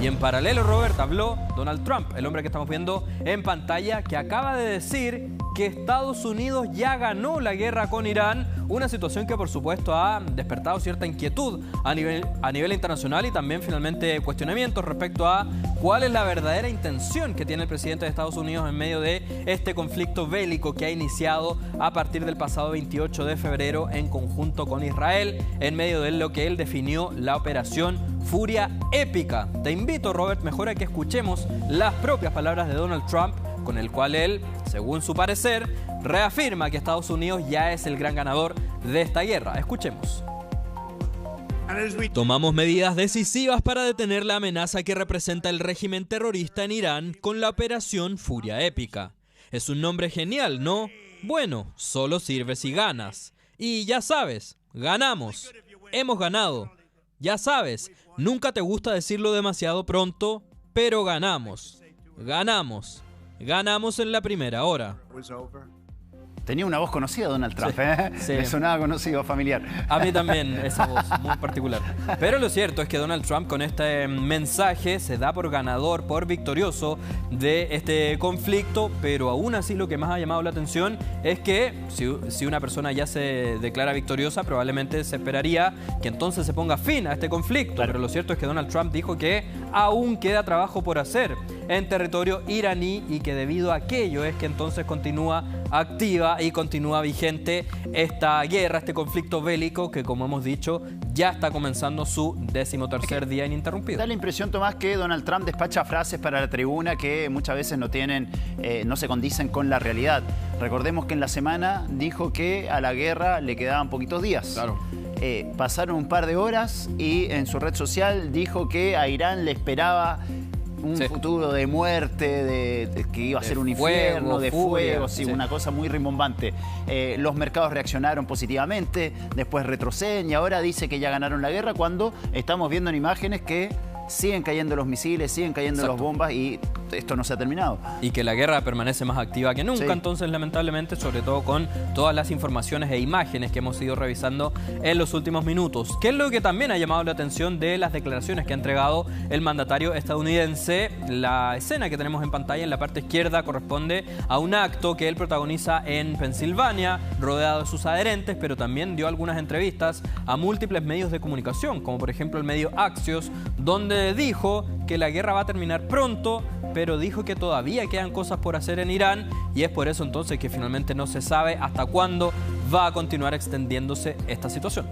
Y en paralelo, Robert, habló Donald Trump, el hombre que estamos viendo en pantalla, que acaba de decir que Estados Unidos ya ganó la guerra con Irán, una situación que por supuesto ha despertado cierta inquietud a nivel internacional y también finalmente cuestionamientos respecto a cuál es la verdadera intención que tiene el presidente de Estados Unidos en medio de este conflicto bélico que ha iniciado a partir del pasado 28 de febrero en conjunto con Israel, en medio de lo que él definió la operación Furia Épica. Te invito, Robert, mejor a que escuchemos las propias palabras de Donald Trump, con el cual él, según su parecer, reafirma que Estados Unidos ya es el gran ganador de esta guerra. Escuchemos. Tomamos medidas decisivas para detener la amenaza que representa el régimen terrorista en Irán con la operación Furia Épica. Es un nombre genial, ¿no? Bueno, solo sirve si ganas. Y ya sabes, ganamos. Hemos ganado. Ya sabes, nunca te gusta decirlo demasiado pronto, pero ganamos. Ganamos. Ganamos en la primera hora. Tenía una voz conocida, Donald Trump, Sí, ¿eh? sí. Me sonaba conocido, familiar. A mí también, esa voz muy particular. Pero lo cierto es que Donald Trump con este mensaje se da por ganador, por victorioso de este conflicto, pero aún así lo que más ha llamado la atención es que si una persona ya se declara victoriosa, probablemente se esperaría que entonces se ponga fin a este conflicto. Claro. Pero lo cierto es que Donald Trump dijo que aún queda trabajo por hacer en territorio iraní y que debido a aquello es que entonces continúa activa y continúa vigente esta guerra, este conflicto bélico que, como hemos dicho, ya está comenzando su 13º día ininterrumpido. Da la impresión, Tomás, que Donald Trump despacha frases para la tribuna que muchas veces no se condicen con la realidad. Recordemos que en la semana dijo que a la guerra le quedaban poquitos días. Claro. Pasaron un par de horas y en su red social dijo que a Irán le esperaba un futuro de muerte, que iba a ser un infierno, fuego, de furia, fuego, sí, una cosa muy rimbombante. Los mercados reaccionaron positivamente, después retroceden y ahora dice que ya ganaron la guerra cuando estamos viendo en imágenes que siguen cayendo los misiles, siguen cayendo las bombas y esto no se ha terminado. Y que la guerra permanece más activa que nunca, entonces lamentablemente, sobre todo con todas las informaciones e imágenes que hemos ido revisando en los últimos minutos. ¿Qué es lo que también ha llamado la atención de las declaraciones que ha entregado el mandatario estadounidense? La escena que tenemos en pantalla en la parte izquierda corresponde a un acto que él protagoniza en Pensilvania, rodeado de sus adherentes, pero también dio algunas entrevistas a múltiples medios de comunicación, como por ejemplo el medio Axios, donde dijo que la guerra va a terminar pronto, pero dijo que todavía quedan cosas por hacer en Irán y es por eso entonces que finalmente no se sabe hasta cuándo va a continuar extendiéndose esta situación.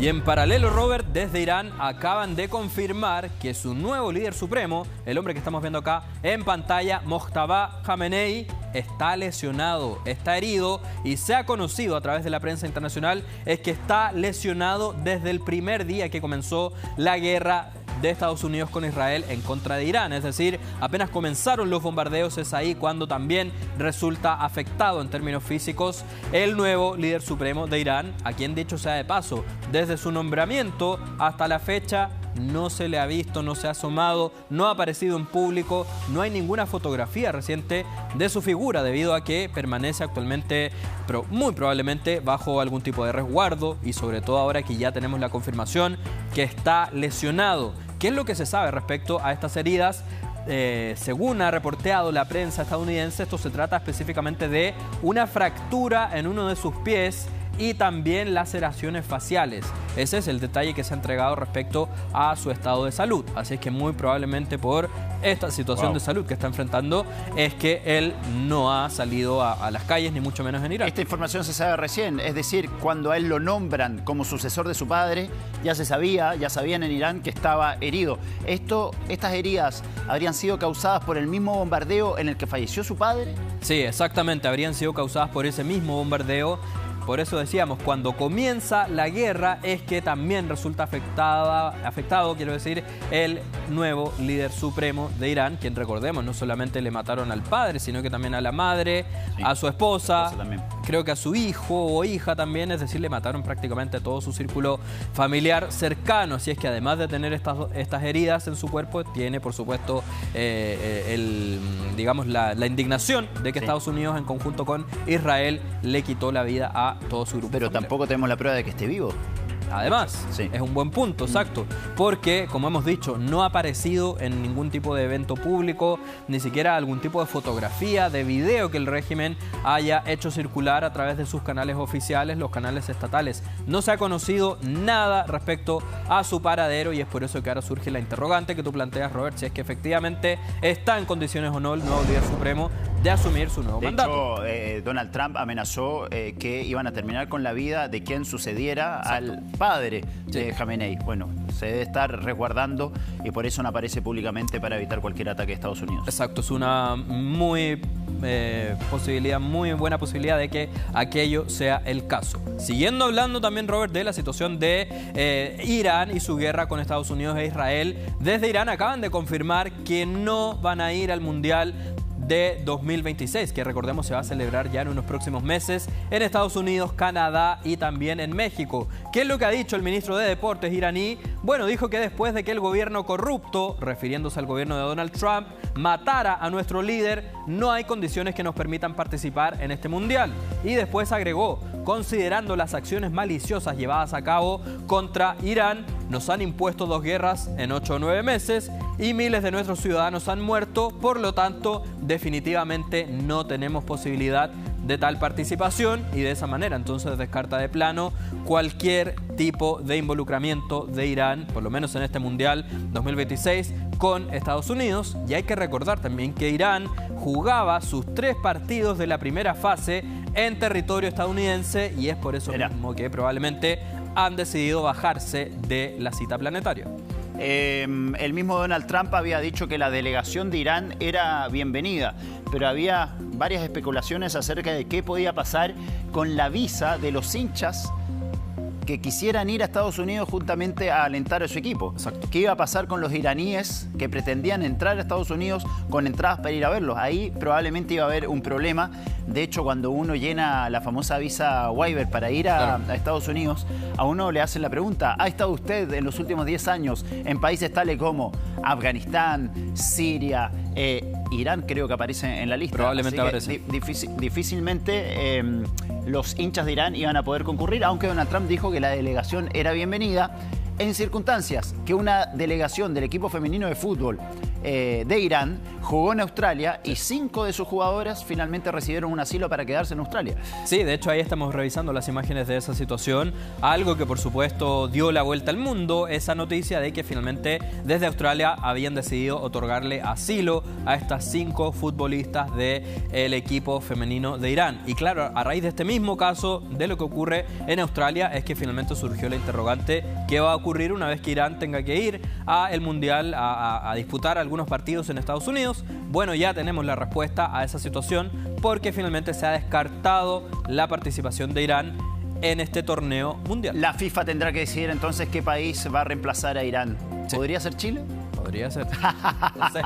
Y en paralelo, Robert, desde Irán acaban de confirmar que su nuevo líder supremo, el hombre que estamos viendo acá en pantalla, Mojtaba Khamenei, está lesionado, está herido y se ha conocido a través de la prensa internacional es que está lesionado desde el primer día que comenzó la guerra de Estados Unidos con Israel en contra de Irán. Es decir, apenas comenzaron los bombardeos, es ahí cuando también resulta afectado en términos físicos el nuevo líder supremo de Irán, a quien, dicho sea de paso, desde su nombramiento hasta la fecha no se le ha visto, no se ha asomado, no ha aparecido en público, no hay ninguna fotografía reciente de su figura debido a que permanece actualmente, pero muy probablemente bajo algún tipo de resguardo y sobre todo ahora que ya tenemos la confirmación que está lesionado. ¿Qué es lo que se sabe respecto a estas heridas? Según ha reporteado la prensa estadounidense, esto se trata específicamente de una fractura en uno de sus pies y también laceraciones faciales. Ese es el detalle que se ha entregado respecto a su estado de salud. Así es que muy probablemente por esta situación de salud que está enfrentando es que él no ha salido a las calles, ni mucho menos en Irán. Esta información se sabe recién, es decir, cuando a él lo nombran como sucesor de su padre, ya sabían en Irán que estaba herido. ¿Estas heridas habrían sido causadas por el mismo bombardeo en el que falleció su padre? Sí, exactamente, habrían sido causadas por ese mismo bombardeo. Por eso decíamos, cuando comienza la guerra es que también resulta afectado, quiero decir, el nuevo líder supremo de Irán, quien, recordemos, no solamente le mataron al padre, sino que también a la madre, a su esposa, creo que a su hijo o hija también, es decir, le mataron prácticamente todo su círculo familiar cercano. Así es que además de tener estas heridas en su cuerpo, tiene, por supuesto, la indignación de que Estados Unidos, en conjunto con Israel, le quitó la vida a todo su grupo Pero familiar. tampoco tenemos la prueba de que esté vivo. Además, Sí. es un buen punto, exacto, porque, como hemos dicho, no ha aparecido en ningún tipo de evento público, ni siquiera algún tipo de fotografía, de video que el régimen haya hecho circular a través de sus canales oficiales, los canales estatales. No se ha conocido nada respecto a su paradero y es por eso que ahora surge la interrogante que tú planteas, Robert, si es que efectivamente está en condiciones o no el nuevo líder supremo de asumir su nuevo mandato. De hecho, Donald Trump amenazó que iban a terminar con la vida de quien sucediera al padre de Khamenei. Bueno, se debe estar resguardando y por eso no aparece públicamente para evitar cualquier ataque de Estados Unidos. Exacto, es una muy buena posibilidad de que aquello sea el caso. Siguiendo hablando también, Robert, de la situación de Irán y su guerra con Estados Unidos e Israel, desde Irán acaban de confirmar que no van a ir al Mundial de 2026, que recordemos se va a celebrar ya en unos próximos meses en Estados Unidos, Canadá y también en México. ¿Qué es lo que ha dicho el ministro de Deportes iraní? Bueno, dijo que después de que el gobierno corrupto, refiriéndose al gobierno de Donald Trump, matara a nuestro líder, no hay condiciones que nos permitan participar en este mundial. Y después agregó, considerando las acciones maliciosas llevadas a cabo contra Irán, nos han impuesto 2 guerras en 8 o 9 meses y miles de nuestros ciudadanos han muerto, por lo tanto, definitivamente no tenemos posibilidad de tal participación y de esa manera entonces descarta de plano cualquier tipo de involucramiento de Irán, por lo menos en este Mundial 2026, con Estados Unidos. Y hay que recordar también que Irán jugaba sus 3 partidos de la primera fase en territorio estadounidense y es por eso mismo que probablemente han decidido bajarse de la cita planetaria. El mismo Donald Trump había dicho que la delegación de Irán era bienvenida, pero había varias especulaciones acerca de qué podía pasar con la visa de los hinchas que quisieran ir a Estados Unidos juntamente a alentar a su equipo. Exacto. ¿Qué iba a pasar con los iraníes que pretendían entrar a Estados Unidos con entradas para ir a verlos? Ahí probablemente iba a haber un problema. De hecho, cuando uno llena la famosa visa waiver para ir a Estados Unidos, a uno le hacen la pregunta, ¿ha estado usted en los últimos 10 años en países tales como Afganistán, Siria, Irán? Creo que aparece en la lista. Probablemente aparece. Difícilmente los hinchas de Irán iban a poder concurrir, aunque Donald Trump dijo que la delegación era bienvenida en circunstancias que una delegación del equipo femenino de fútbol de Irán jugó en Australia y 5 de sus jugadoras finalmente recibieron un asilo para quedarse en Australia. Sí, de hecho ahí estamos revisando las imágenes de esa situación. Algo que por supuesto dio la vuelta al mundo, esa noticia de que finalmente desde Australia habían decidido otorgarle asilo a estas 5 futbolistas del equipo femenino de Irán. Y claro, a raíz de este mismo caso, de lo que ocurre en Australia, es que finalmente surgió la interrogante: ¿qué va a ocurrir una vez que Irán tenga que ir al Mundial a disputar algunos partidos en Estados Unidos? Bueno, ya tenemos la respuesta a esa situación porque finalmente se ha descartado la participación de Irán en este torneo mundial. La FIFA tendrá que decidir entonces qué país va a reemplazar a Irán. ¿Podría ser Chile? Podría ser. No sé.